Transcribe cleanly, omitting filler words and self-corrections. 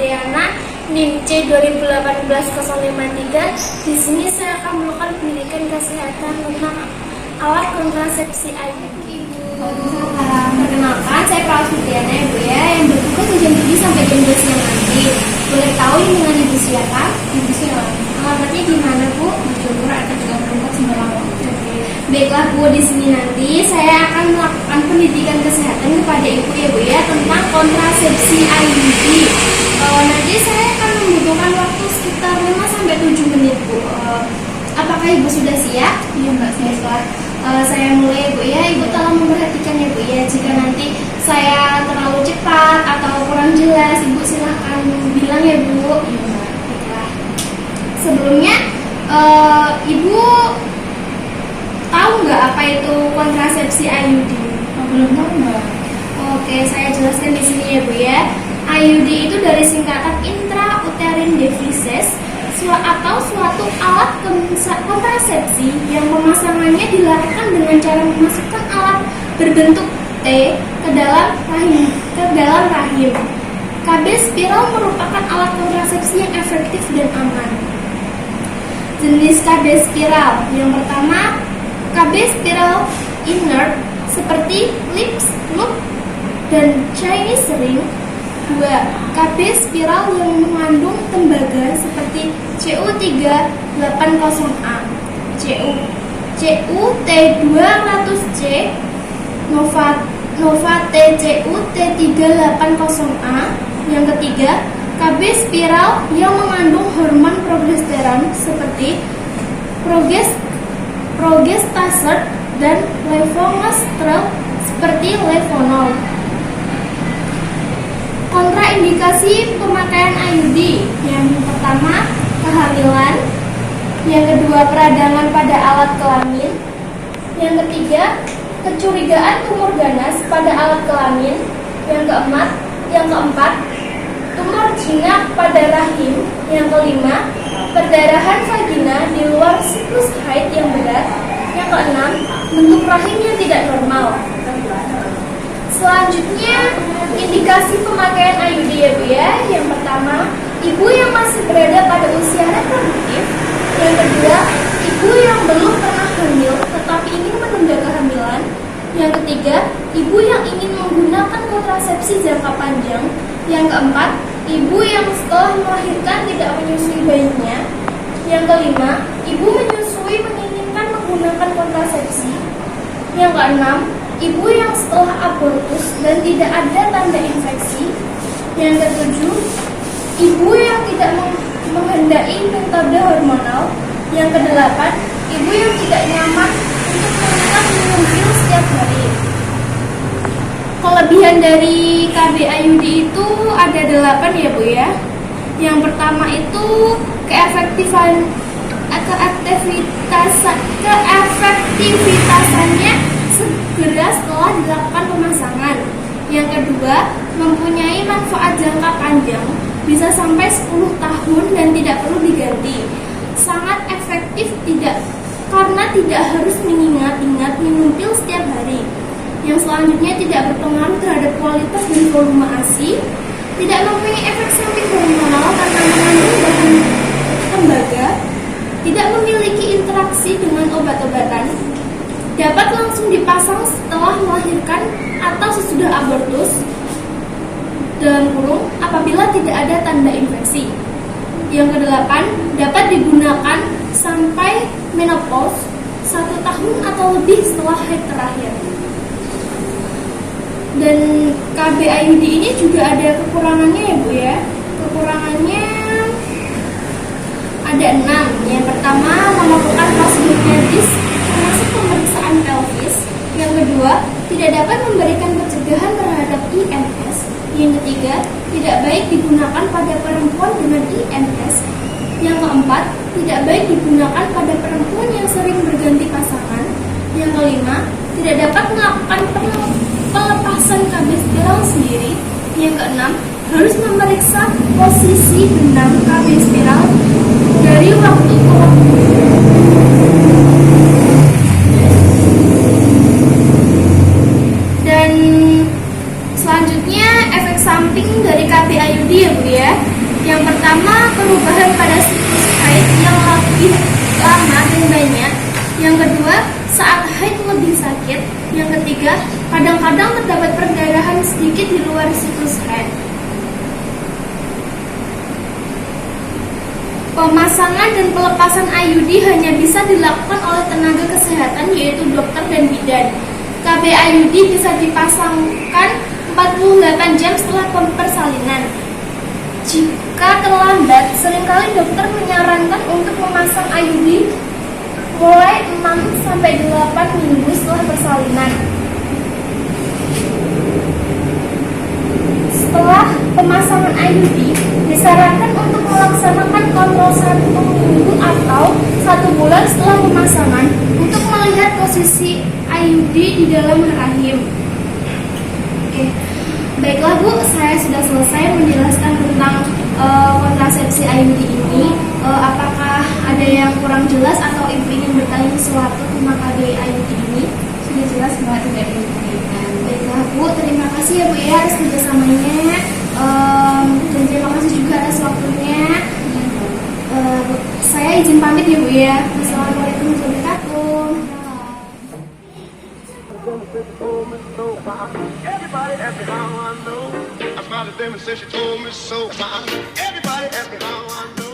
Prasudiana, NIM C 2018-053. Di sini saya akan melakukan pendidikan kesehatan tentang alat kontrasepsi IUD. Perkenalkan, saya Prasudiana ya Bu ya, yang bertugas jam 7 sampai jam 2 siang nanti. Boleh tahu ini dengan Ibu siapa? Ibu siapa? Alamatnya di mana Bu? Jember atau juga tempat sembarang waktu. Baiklah Bu, di sini nanti saya akan melakukan pendidikan kesehatan kepada Ibu ya Bu ya tentang kontrasepsi IUD. Nanti saya akan membutuhkan waktu sekitar 5 sampai 7 menit Bu. Apakah Ibu sudah siap? Iya Mbak, saya siap. Saya mulai Bu ya, Ibu tolong memperhatikan ya Bu ya. Jika nanti saya terlalu cepat atau kurang jelas, Ibu silahkan bilang ya Bu. Iya Mbak. Baiklah. Sebelumnya, Ibu tahu nggak apa itu kontrasepsi IUD? Belum tahu Mbak. Oke, saya jelaskan di sini ya Bu ya. IUD itu dari singkatan intrauterine devices atau suatu alat kontrasepsi yang pemasangannya dilakukan dengan cara memasukkan alat berbentuk T ke dalam rahim. KB spiral merupakan alat kontrasepsi yang efektif dan aman. Jenis KB spiral yang pertama, KB spiral inert seperti lips, loop, dan Chinese ring. 2. KB spiral yang mengandung tembaga seperti CU380A, CUT200C, Nova TCUT380A. Yang ketiga, KB spiral yang mengandung hormon progesteron seperti progestaser dan levonorgestrel seperti levonol. Kontraindikasi pemakaian IUD. Yang pertama, kehamilan. Yang kedua, peradangan pada alat kelamin. Yang ketiga, kecurigaan tumor ganas pada alat kelamin. Yang keempat, tumor jinak pada rahim. Yang kelima, perdarahan vagina di luar siklus haid yang berat. Yang keenam, bentuk rahim yang tidak normal. Selanjutnya, indikasi pemakaian IUD ya Bu ya. Yang pertama, ibu yang masih berada pada usia reproduktif. Yang kedua, ibu yang belum pernah hamil tetapi ingin menunda kehamilan. Yang ketiga, ibu yang ingin menggunakan kontrasepsi jangka panjang. Yang keempat, ibu yang setelah melahirkan tidak menyusui bayinya. Yang kelima, ibu menyusui menginginkan menggunakan kontrasepsi. Yang keenam, ibu yang setelah abortus dan tidak ada tanda infeksi. Yang ketujuh, ibu yang tidak menghendaki metode hormonal. Yang kedelapan, ibu yang tidak nyaman untuk melakukan minum pil setiap hari. Kelebihan dari KB IUD itu ada 8 ya Bu ya. Yang pertama itu keefektivitasannya segera setelah dilakukan pemasangan. Yang kedua, mempunyai manfaat jangka panjang, bisa sampai 10 tahun dan tidak perlu diganti. Sangat efektif karena tidak harus mengingat-ingat minum pil setiap hari. Yang selanjutnya, tidak berpengaruh terhadap kualitas dan volume ASI, tidak mempunyai efek samping hormonal karena mengandung bahan tembaga, tidak memiliki interaksi dengan obat-obatan, dapat langsung dipasang setelah melahirkan atau sesudah abortus, dalam kurung apabila tidak ada tanda infeksi. Yang kedelapan, dapat digunakan sampai menopause 1 tahun atau lebih setelah haid terakhir. Dan KB IUD ini juga ada kekurangannya ya Bu ya. Kekurangannya ada 6. Yang pertama, melakukan prosedur medis termasuk pemeriksaan pelvis. Yang kedua, tidak dapat memberikan pencegahan terhadap IMS. Yang ketiga, tidak baik digunakan pada perempuan dengan IMS. Yang keempat, tidak baik digunakan pada perempuan yang sering berganti pasangan. Yang kelima, tidak dapat melakukan pelepasan KB spiral sendiri. Yang keenam, harus memeriksa posisi benang KB spiral dari waktu ke waktu. Dan selanjutnya, efek samping dari KB IUD ya Bu ya. saat haid lebih sakit. Yang ketiga, kadang-kadang terdapat perdarahan sedikit di luar siklus haid. Pemasangan dan pelepasan IUD hanya bisa dilakukan oleh tenaga kesehatan, yaitu dokter dan bidan. KB IUD bisa dipasangkan 48 jam setelah persalinan. Jika terlambat, seringkali dokter menyarankan untuk memasang IUD mulai 6-8 minggu setelah persalinan. Setelah pemasangan IUD, disarankan untuk melaksanakan kontrol 1 minggu atau 1 bulan setelah pemasangan untuk melihat posisi IUD di dalam rahim. Oke. Baiklah Bu, saya sudah selesai menjelaskan tentang kontrasepsi IUD ini. Apakah ada yang kurang jelas atau Ibu ingin bertanya sesuatu tentang KB IUD ini? Sudah jelas Mbak, tidak perlu ditanyakan. Baiklah Bu, terima kasih ya Bu ya atas kerjasamanya, dan terima kasih juga atas waktunya. Saya izin pamit ya Bu ya. Wassalamualaikum warahmatullahi wabarakatuh. Everybody ask me how I know. I smiled at them and said she told me so. Everybody ask me how I know.